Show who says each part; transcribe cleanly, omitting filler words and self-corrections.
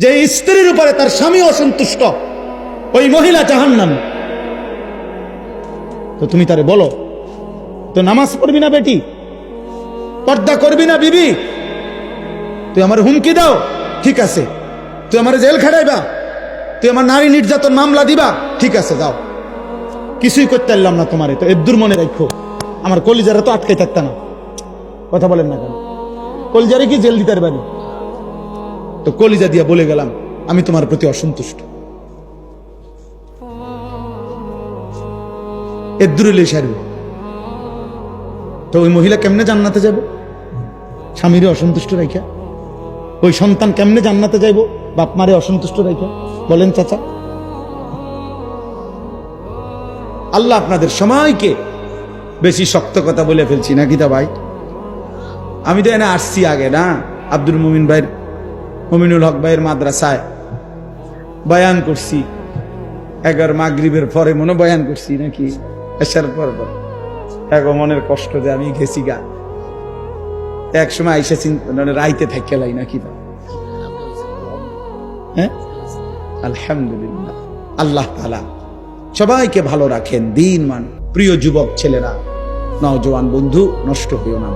Speaker 1: যে স্ত্রীর উপরে তার স্বামী অসন্তুষ্ট, ওই মহিলা জাহান্নামী। তো তুমি তারে বলো, তো নামাজ পড়বি না বেটি, পর্দা করবি না বিবি, তুই আমার হুমকি দাও, ঠিক আছে, তুই আমার জেল খাটাইবা, তুই আমার নারী নির্যাতন মামলা দিবা, ঠিক আছে যাও, কিছুই করতে পারলাম না তোমারে, তো এদ্দুর মনে রাখো আমার কলিজারা তো আটকে থাকত না। কথা বলেন না কেন? কলিজারে কি জেল দিতে পারি? তো কলিজা দিয়া বলে গেলাম আমি তোমার প্রতি অসন্তুষ্ট। এদ্দুরে সারবে, তো ওই মহিলা কেমনে জান্নাতে যাবে? স্বামীরে অসন্তুষ্ট রাখা। ওই সন্তান কেমনে জান্নাতে যাইব বাপ মারে অসন্তুষ্ট রাখা? বলেন চাচা। আল্লাহ আপনাদের সময়কে বেশি শক্ত কথা বলে ফেলছি নাকি তা ভাই? আমি তো এনে আসছি আগে না, আব্দুল মুমিন ভাইয়ের, মুমিনুল হক ভাইয়ের মাদ্রাসায় বয়ান করছি, 11 মাগরিবের পরে মনে বয়ান করছি নাকি, এসার পর এক মনের কষ্ট যে আমি গেছি গা, এক সময় আইসা রাইতে থাকি লাই নাকি। হ্যাঁ, আলহামদুলিল্লাহ, আল্লাহ তাআলা সবাইকে ভালো রাখেন, দিন মান। প্রিয় যুবক ছেলেরা, নওজোয়ান বন্ধু, নষ্ট হইও না।